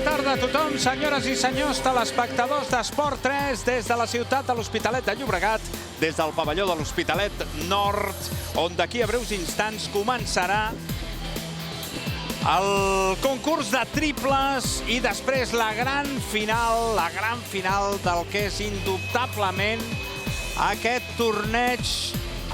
tarda a tothom, senyores i senyors telespectadors d'Esport 3, des de la ciutat de l'Hospitalet de Llobregat, des del pavelló de l'Hospitalet Nord, on d'aquí a breus instants començarà el concurs de triples i després la gran final del que és indubtablement aquest torneig,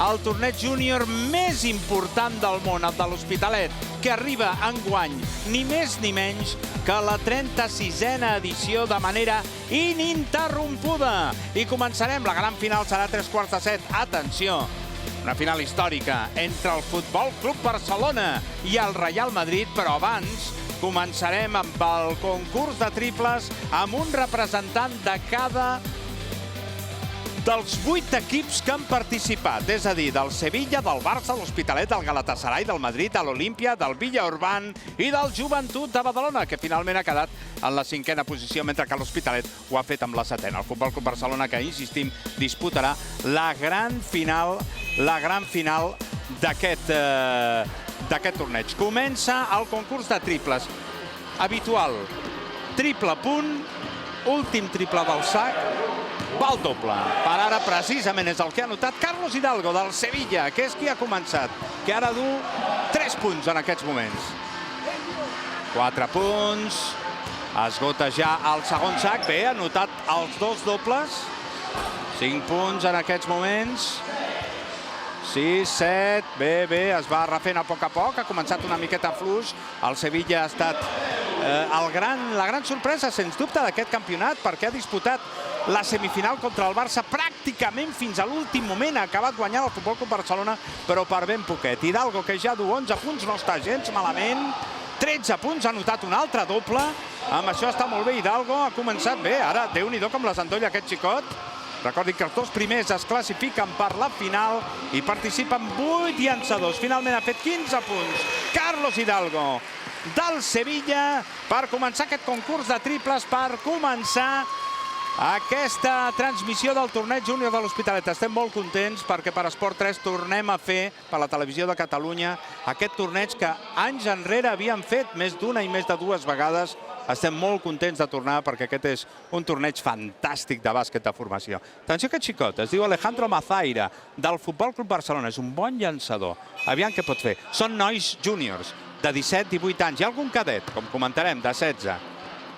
el torneig júnior més important del món, el de l'Hospitalet, que arriba enguany ni més ni menys que la 36a edició de manera ininterrompuda. I començarem, la gran final serà a 7:15. Atenció, una final històrica entre el Futbol Club Barcelona i el Real Madrid, però abans començarem amb el concurs de triples amb un representant de cada dels 8 equips que han participat, és a dir, del Sevilla, del Barça, de l'Hospitalet, del Galatasaray, del Madrid, de l'Olímpia, del Villaurbán i del Joventut de Badalona, que finalment ha quedat en la 5a posició, mentre que l'Hospitalet ho ha fet amb la 7a. El Futbol Club Barcelona, que, insistim, disputarà la gran final d'aquest torneig. Comença el concurs de triples. Habitual, triple punt, últim triple del sac, val doble. Per ara, precisament, és el que ha notat Carlos Hidalgo, del Sevilla, que és qui ha començat, que ara du 3 punts en aquests moments. 4 punts, esgota ja el segon sac. Bé, ha notat els 2 dobles. 5 punts en aquests moments. 6, 7, bé, es va refent a poc, ha començat una miqueta fluix. El Sevilla ha estat la gran sorpresa, sens dubte, d'aquest campionat, perquè ha disputat la semifinal contra el Barça pràcticament fins a l'últim moment. Ha acabat guanyant el Futbol Club Barcelona, però per ben poquet. Hidalgo, que ja du 11 punts, no està gens malament. 13 punts, ha notat un altre doble. Amb això està molt bé Hidalgo, ha començat bé. Ara, Déu-n'hi-do com les endolla aquest xicot. Recordin que els 2 primers es classifiquen per la final i participen 8 llançadors. Finalment ha fet 15 punts Carlos Hidalgo, del Sevilla, per començar aquest concurs de triples, per començar aquesta transmissió del torneig júnior de l'Hospitalet. Estem molt contents perquè per Esport 3 tornem a fer, per la televisió de Catalunya, aquest torneig que anys enrere havíem fet més d'una i més de 2 vegades. Estem molt contents de tornar perquè aquest és un torneig fantàstic de bàsquet de formació. Atenció, aquest xicot es diu Alejandro Mazaira, del Futbol Club Barcelona. És un bon llançador. Aviam què pot fer. Són nois júniors de 17-18 anys. Hi ha algun cadet, com comentarem, de 16.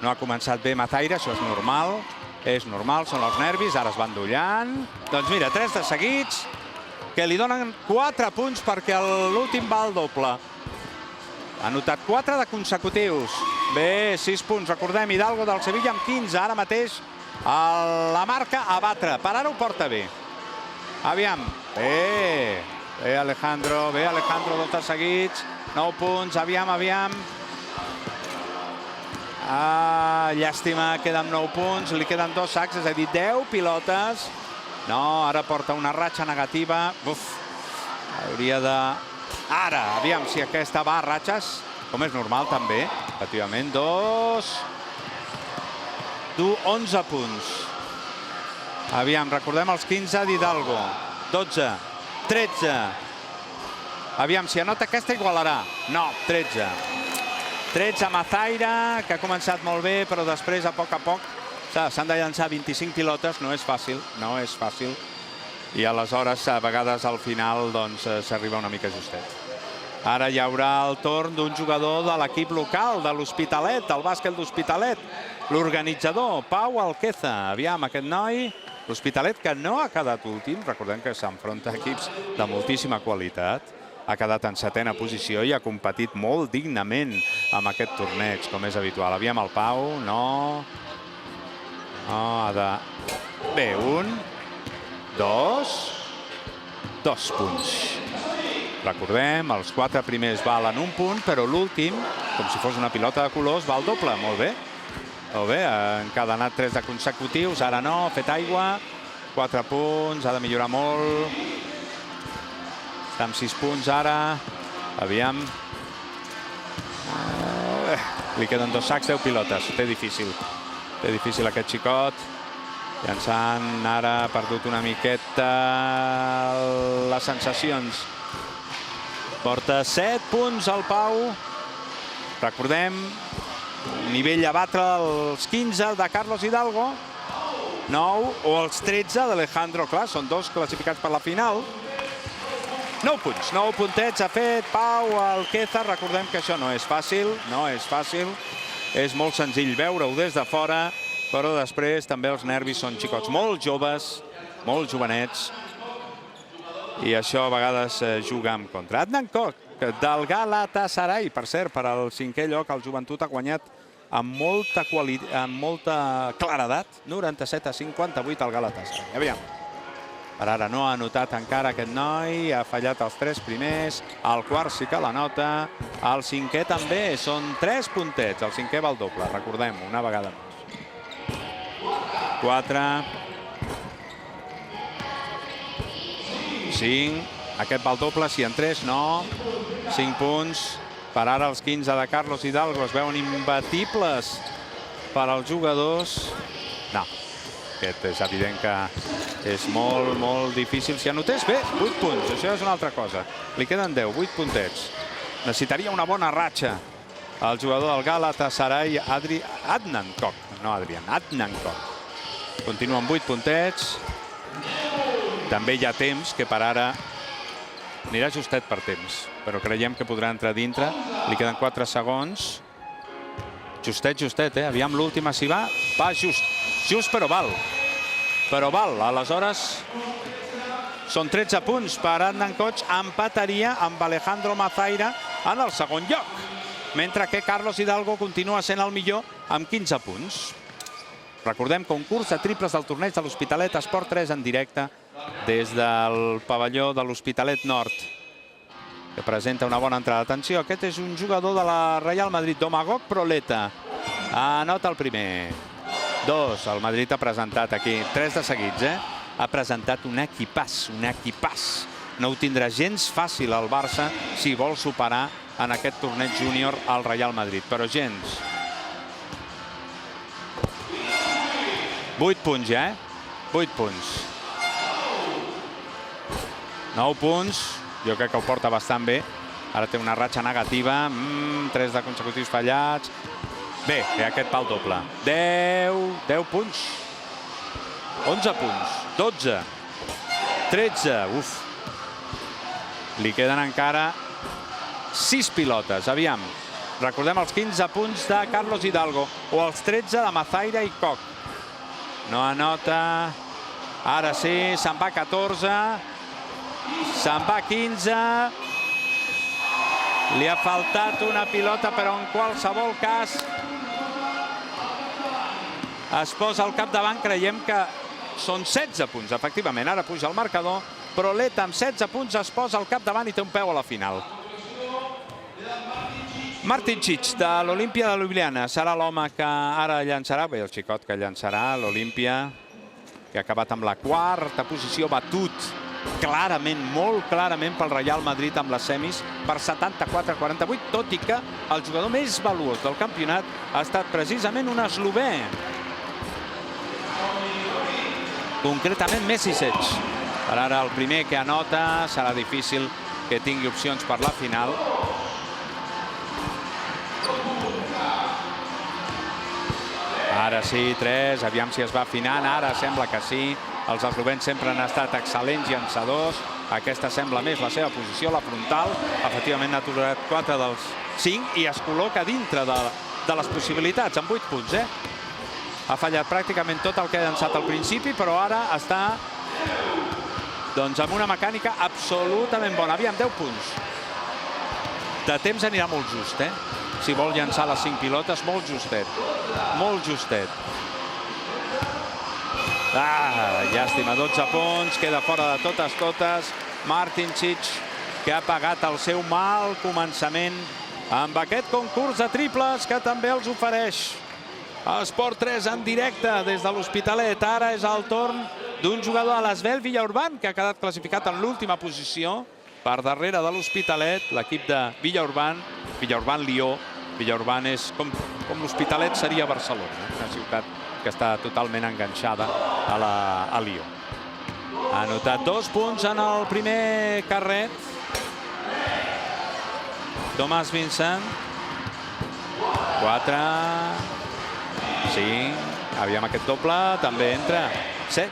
No ha començat bé Mazaira, això és normal. És normal, són els nervis, ara es van endollant. Doncs mira, 3 de seguits, que li donen 4 punts perquè l'últim va al doble. Ha notat 4 de consecutius. Bé, 6 punts. Recordem, Hidalgo del Sevilla amb 15. Ara mateix la marca a batre. Per ara ho porta bé. Aviam. Bé, Alejandro, 2 de seguits. 9 punts. Aviam. Llàstima, queda amb 9 punts. Li queden 2 sacs, és a dir, 10 pilotes. No, ara porta una ratxa negativa. Hauria de... Ara, aviam si aquesta va a ratxes, com és normal també, efectivament. 2... Du 11 punts. Aviam, recordem els 15 d'Hidalgo. 12, 13. Aviam, si anota aquesta igualarà. No, 13. 13 Mazaira, que ha començat molt bé, però després, a poc, s'han de llançar 25 pilotes. No és fàcil. I aleshores, a vegades, al final, doncs, s'arriba una mica justet. Ara hi haurà el torn d'un jugador de l'equip local, de l'Hospitalet, del bàsquet d'Hospitalet, l'organitzador, Pau Alqueza. Aviam, aquest noi, l'Hospitalet, que no ha quedat últim, recordem que s'enfronta a equips de moltíssima qualitat, ha quedat en 7a posició i ha competit molt dignament amb aquest torneig, com és habitual. Aviam el Pau, no, ha de... Bé, 1, 2 punts. Recordem, els 4 primers valen 1 punt, però l'últim, com si fos una pilota de colors, val doble. Molt bé. Ha encadenat 3 de consecutius, ara no, ha fet aigua. 4 punts, ha de millorar molt. Està amb 6 punts ara. Aviam. Li queden 2 sacs, 10 pilotes. Té difícil aquest xicot. Llançant, ara ha perdut una miqueta les sensacions. Porta 7 punts el Pau. Recordem, nivell a batre els 15 de Carlos Hidalgo, 9 o els 13 d'Alejandro. Clar, són dos classificats per la final. 9 punts, 9 puntets ha fet Pau Alquézar. Recordem que això no és fàcil, no és fàcil. És molt senzill veure-ho des de fora, però després també els nervis són xicots molt joves, molt jovenets, i això a vegades juga en contra. Adnan Koch, del Galatasaray, per cert, per al 5è lloc, el Joventut ha guanyat amb molta claredat, 97-58 al Galatasaray. Aviam. Per ara no ha anotat encara aquest noi, ha fallat els 3 primers, el quart sí que la nota, el 5è també, són 3 puntets, el 5è va al doble, recordem-ho, una vegada més. 4, 5, aquest va al doble, si en 3, no, 5 punts, per ara els 15 de Carlos Hidalgo es veuen imbatibles per als jugadors. No, aquest és evident que és molt, molt difícil. Si anotés bé, 8 punts, això és una altra cosa. Li queden 10, 8 puntets. Necessitaria una bona ratxa el jugador del Galatasaray, Adnan Koch, no Adrián, Adnan Koch. Continua amb 8 puntets. També hi ha temps, que per ara anirà justet per temps, però creiem que podrà entrar dintre. Li queden 4 segons. Justet, justet, eh? Aviam l'última si va. Va just. Just, però val. Però val. Aleshores, són 13 punts per Adnan Koch. Empataria amb Alejandro Mazaira en el segon lloc, mentre que Carlos Hidalgo continua sent el millor amb 15 punts. Recordem, concurs de triples del torneig de l'Hospitalet Esport 3 en directe des del pavelló de l'Hospitalet Nord, que presenta una bona entrada. Atenció, aquest és un jugador de la Real Madrid, Domagoj Proleta. Anota el primer. 2, el Madrid ha presentat aquí, 3 de seguits, eh? Ha presentat un equipàs, un equipàs. No ho tindrà gens fàcil el Barça si vol superar en aquest torneig júnior al Real Madrid, però gens. 8 punts ja, eh? 8 punts. 9 punts, jo crec que ho porta bastant bé. Ara té una ratxa negativa, 3 de consecutius fallats. Bé, aquest pal doble. 10 punts. 11 punts, 12, 13, uf. Li queden encara 6 pilotes, aviam. Recordem els 15 punts de Carlos Hidalgo o els 13 de Mazaira i Koch. No anota. Ara sí, se'n va 14. Se'n va 15. Li ha faltat una pilota, però en qualsevol cas es posa al capdavant. Creiem que són 16 punts, efectivament. Ara puja el marcador. Proleta amb 16 punts es posa al capdavant i té un peu a la final. Martin Cich, de l'Olimpia de Ljubljana, serà l'home que ara llançarà. Bé, el xicot que llançarà, l'Olimpia, que ha acabat amb la quarta posició, batut clarament, molt clarament pel Real Madrid amb les semis per 74-48, tot i que el jugador més valuós del campionat ha estat precisament un eslovè. Concretament Mesicic. Per ara el primer que anota, serà difícil que tingui opcions per la final. Ara sí, 3, aviam si es va afinant, ara sembla que sí. Els eslovens sempre han estat excel·lents llançadors. Aquesta sembla més la seva posició, la frontal. Efectivament n'ha aturat 4 dels 5 i es col·loca dintre de les possibilitats, amb 8 punts, eh? Ha fallat pràcticament tot el que ha llançat al principi, però ara està doncs amb una mecànica absolutament bona. Aviam, 10 punts. De temps anirà molt just, eh? Si vol llançar les 5 pilotes, molt justet. Molt justet. Llàstima, 12 punts, queda fora de totes. Martin Cich, que ha pagat el seu mal començament amb aquest concurs de triples que també els ofereix Esport 3 en directe des de l'Hospitalet. Ara és el torn d'un jugador a l'Esvel Villaurban, que ha quedat classificat en l'última posició per darrere de l'Hospitalet, l'equip de Villaurban-Lió. Villaurban és com l'Hospitalet seria Barcelona, una ciutat que està totalment enganxada a Lió. Ha anotat 2 punts en el primer carret. Thomas Vincent. 4, 5, aviam aquest doble, també entra, 7,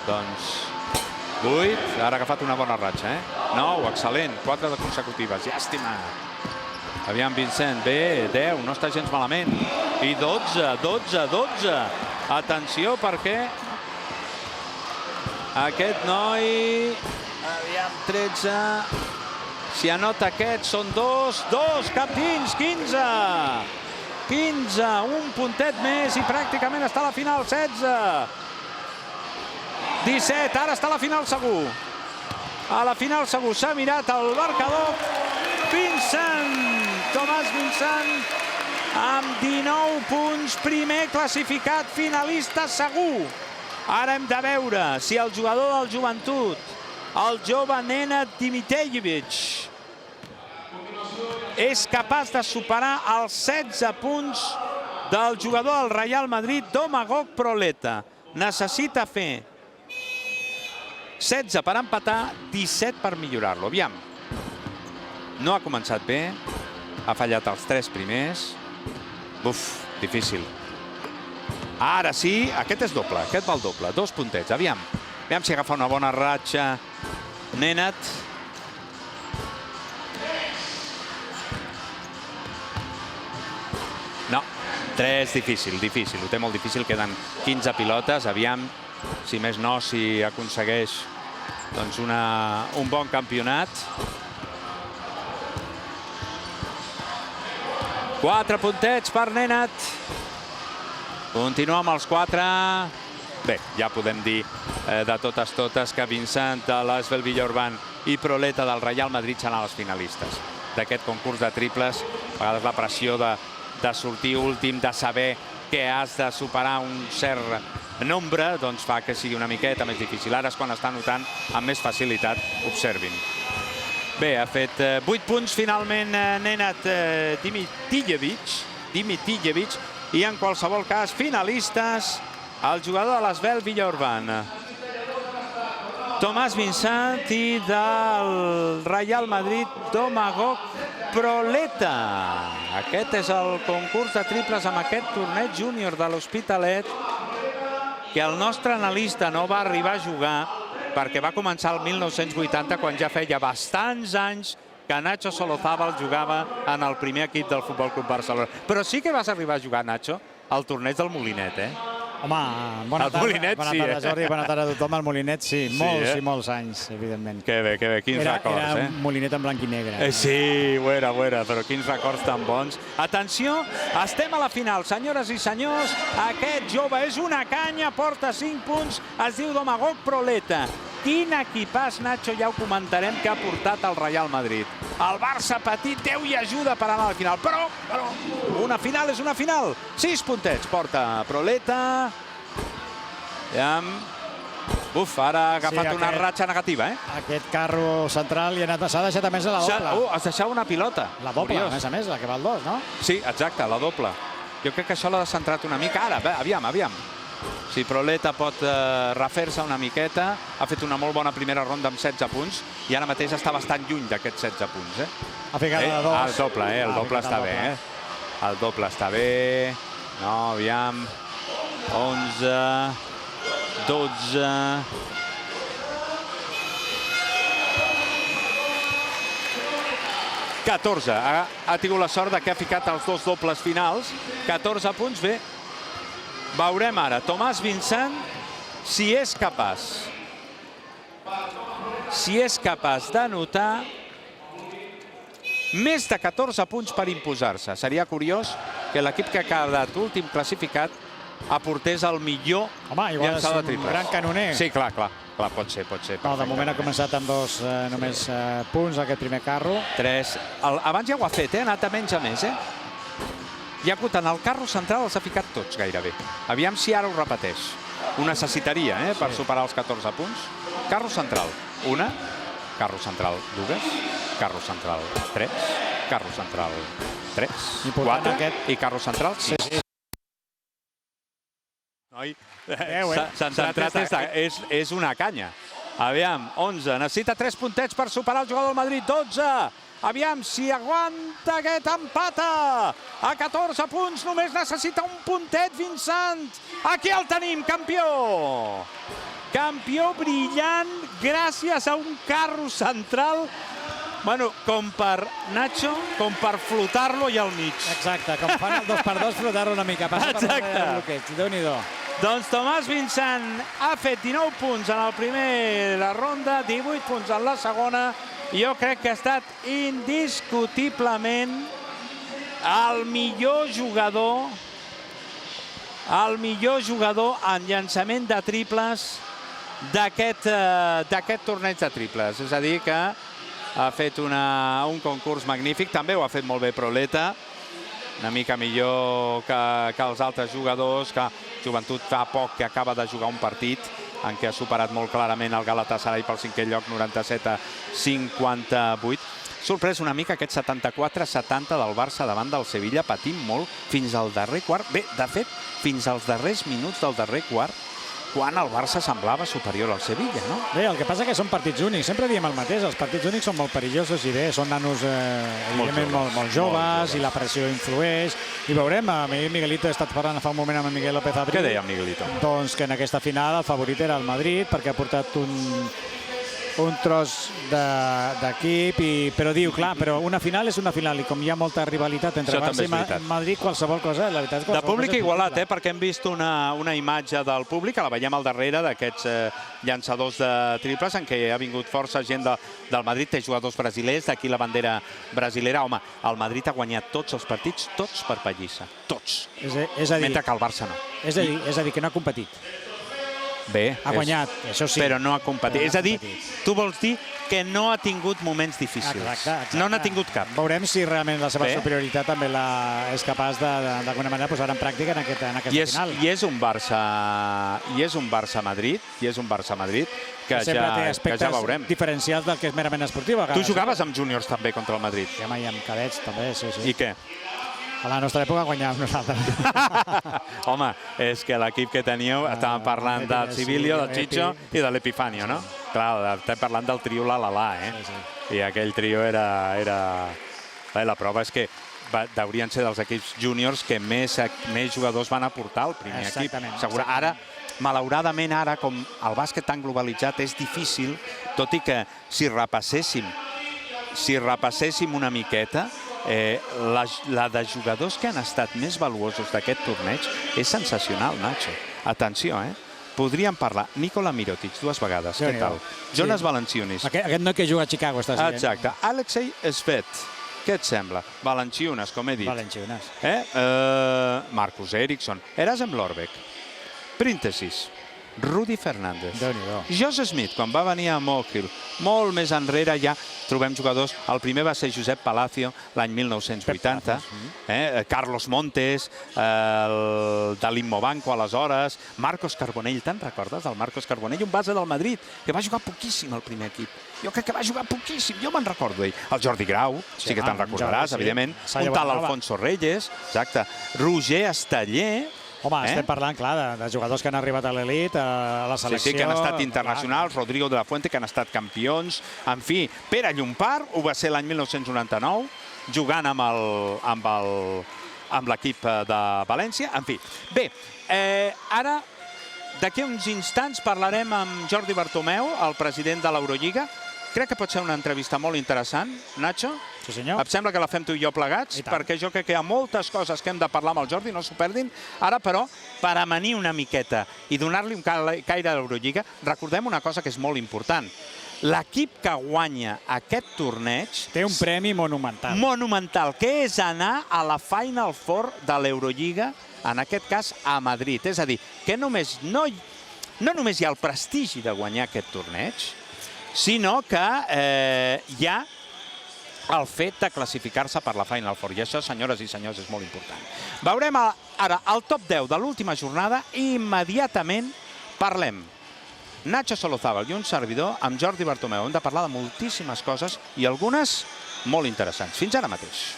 doncs 8, ara ha agafat una bona ratxa, 9, excel·lent, 4 de consecutives, llàstima. Aviam, Vincent, bé, 10, no està gens malament. I 12. Atenció, perquè aquest noi, aviam, 13, si anota aquest, són 2, cap dins, 15, un puntet més i pràcticament està a la final, 16, 17, ara està a la final segur. A la final segur, s'ha mirat el marcador. Tomàs Vincent, amb 19 punts, primer classificat, finalista segur. Ara hem de veure si el jugador del Joventut, el jove Nenad Dimitrijevic, és capaç de superar els 16 punts del jugador del Real Madrid, Domagoj Proleta. Necessita fer 16 per empatar, 17 per millorar-lo. Aviam. No ha començat bé. Ha fallat els 3 primers. Buf, difícil. Ara sí, aquest és doble. Aquest va al doble. 2 puntets. Aviam. Aviam si agafa una bona ratxa Nenad. No. 3, difícil. Ho té molt difícil. Queden 15 pilotes. Aviam. Si més no, si aconsegueix un bon campionat. 4 puntets per Nenad. Continua amb els 4. Bé, ja podem dir de totes que Vincent de l'Asvel Villeurbanne i Proleta del Real Madrid seran els finalistes d'aquest concurs de triples. A vegades la pressió de sortir últim, de saber que has de superar un cert nombre, doncs fa que sigui una miqueta més difícil. Ara és quan està notant amb més facilitat. Observin. Bé, ha fet 8 punts finalment Nenad Dimitrijevic i en qualsevol cas finalistes el jugador de l'Asvel Villeurbanne, Tomàs Vincent, i del Real Madrid, Domagoj Proleta. Aquest és el concurs de triples amb aquest torneig júnior de l'Hospitalet, que el nostre analista no va arribar a jugar perquè va començar el 1980, quan ja feia bastants anys que Nacho Solozábal jugava en el primer equip del Futbol Club Barcelona. Però sí que vas arribar a jugar, Nacho, al torneig del Molinet, Home, bona tarda, Jordi, bona tarda a tothom. El Molinet, sí, molts i molts anys, evidentment. Que bé, quins records, Era un Molinet en blanc i negre. Sí, ho era, però quins records tan bons. Atenció, estem a la final, senyores i senyors. Aquest jove és una canya, porta 5 punts, es diu Domagoj Proleta. Quin equipàs, Nacho, ja ho comentarem, que ha portat el Real Madrid. El Barça petit, Déu i ajuda per anar a la final. Però una final és una final. 6 puntets porta Proleta. Buf, ara ha agafat una ratxa negativa, Aquest carro central li ha anat s'ha deixat a més a la doble. Has deixat una pilota. La doble, a més, la que val 2, no? Sí, exacte, la doble. Jo crec que això l'ha centrat una mica. Ara, aviam. Si Proleta pot refer-se una miqueta, ha fet una molt bona primera ronda amb 16 punts i ara mateix està bastant lluny d'aquests 16 punts. Ha ficat la 2. El doble, el doble està bé. El doble està bé. No, aviam. 11, 12... 14. Ha tingut la sort que ha ficat els 2 dobles finals. 14 punts, bé. Veurem ara, Tomàs Vincent, si és capaç d'anotar més de 14 punts per imposar-se. Seria curiós que l'equip que ha quedat últim classificat aportés el millor llançador de triples. Un gran canoner. Sí, clar, pot ser. No, de moment ha començat amb 2 només punts, aquest primer carro. 3. Abans ja ho ha fet, ha anat a menys a més, Hi ha hagut en el carro central, els ha ficat tots gairebé. Aviam si ara ho repeteix. Ho necessitaria, per superar els 14 punts. Carro central, 1. Carro central, 2. Carro central, 3. Carro central, 3. 4. I carro central, 6. Noi, s'ha centrat, és una canya. Aviam, 11. Necessita 3 puntets per superar el jugador del Madrid. 12. Aviam si aguanta aquest empata. A 14 punts, només necessita un puntet, Vincent. Aquí el tenim, campió. Campió brillant gràcies a un carro central, bueno, com per Nacho, com per flotar-lo i al mig. Exacte, com fan el 2x2, flotar-lo una mica. Passa per darrere del bloqueig, Déu-n'hi-do. Doncs Tomàs Vincent ha fet 19 punts en la primera ronda, 18 punts en la segona. Jo crec que ha estat indiscutiblement el millor jugador en llançament de triples d'aquest torneig de triples. És a dir, que ha fet un concurs magnífic. També ho ha fet molt bé Proleta, una mica millor que els altres jugadors, que Joventut fa poc que acaba de jugar un partit en què ha superat molt clarament el Galatasaray pel 5è lloc, 97-58. Sorprès una mica aquest 74-70 del Barça davant del Sevilla, patint molt fins al darrer quart. Bé, de fet, fins als darrers minuts del darrer quart, quan el Barça semblava superior al Sevilla, no? Bé, el que passa que són partits únics. Sempre diem el mateix, els partits únics són molt perillosos i bé, són nanos evidentment molt joves i la pressió influeix. I veurem, a mi Miguelito, he estat parlant fa un moment amb Miguel López Abril. Què deia Miguelito? Doncs que en aquesta final el favorit era el Madrid, perquè ha portat un tros d'equip, però diu, clar, però una final és una final, i com hi ha molta rivalitat entre Barça i Madrid, qualsevol cosa, la veritat és que... De públic igualat, perquè hem vist una imatge del públic, que la veiem al darrere d'aquests llançadors de triples, en què ha vingut força gent del Madrid, té jugadors brasilers, d'aquí la bandera brasilera. Home, el Madrid ha guanyat tots els partits, tots per pallissa, tots. Mentre que el Barça no. És a dir, que no ha competit. Bé, ha guanyat, això sí. Però no ha competit. És a dir, tu vols dir que no ha tingut moments difícils. Exacte. No n'ha tingut cap. Veurem si realment la seva superioritat també és capaç d'alguna manera posar en pràctica en aquesta final. I és un Barça-Madrid, que ja veurem. Diferencials del que és merament esportiu. Tu jugaves amb júniors també contra el Madrid. Sí, i amb cadets també, sí. I què? A la nostra època guanyàvem nosaltres. Home, és que l'equip que teníeu, estàvem parlant del Civilio, del Chicho i de l'Epifanio, no? Clar, estem parlant del trio la-la-la, I aquell trio era... La prova és que haurien ser dels equips júniors que més jugadors van aportar al primer equip. Ara, malauradament, ara, com el bàsquet tan globalitzat, és difícil, tot i que si repasséssim una miqueta, la de jugadors que han estat més valuosos d'aquest torneig és sensacional, Nacho. Atenció, podríem parlar. Nikola Mirotic, 2 vegades. Què tal? Jonas Valanciunas. Aquest noi que juga a Chicago, estàs dient. Exacte. Alexei Svet. Què et sembla? Valanciunas, com he dit. Valanciunas. Marcus Eriksson. Erasem Lorbeck. Príntesis. Rudy Fernández. Josh Smith, quan va venir a Mohill, molt més enrere ja trobem jugadors. El primer va ser Josep Palacio, l'any 1980. Carlos Montes, Dalimmo Banco, aleshores. Marcos Carbonell, te'n recordes del Marcos Carbonell? Un base del Madrid, que va jugar poquíssim al primer equip. Jo crec que va jugar poquíssim, jo me'n recordo d'ell. El Jordi Grau, sí que te'n recordaràs, evidentment. Un tal Alfonso Reyes, exacte. Roger Esteller. Home, estem parlant, clar, de jugadors que han arribat a l'elit, a la selecció... Sí, que han estat internacionals, Rodrigo de la Fuente, que han estat campions. En fi, Pere Llompart, ho va ser l'any 1999, jugant amb l'equip de València. En fi, bé, ara, d'aquí uns instants, parlarem amb Jordi Bartomeu, el president de l'Eurolliga. Crec que pot ser una entrevista molt interessant, Nacho. Sí, senyor. Em sembla que la fem tu i jo plegats, perquè jo crec que hi ha moltes coses que hem de parlar amb el Jordi, no s'ho perdin. Ara, però, per amanir una miqueta i donar-li un caire a l'Eurolliga, recordem una cosa que és molt important. L'equip que guanya aquest torneig... té un premi monumental. Monumental, que és anar a la Final Four de l'Eurolliga, en aquest cas a Madrid. És a dir, que no només hi ha el prestigi de guanyar aquest torneig, sinó que hi ha el fet de classificar-se per la Final Four. I això, senyores i senyors, és molt important. Veurem ara el top 10 de l'última jornada i immediatament parlem. Nacho Solozábal i un servidor amb Jordi Bartomeu. Hem de parlar de moltíssimes coses i algunes molt interessants. Fins ara mateix.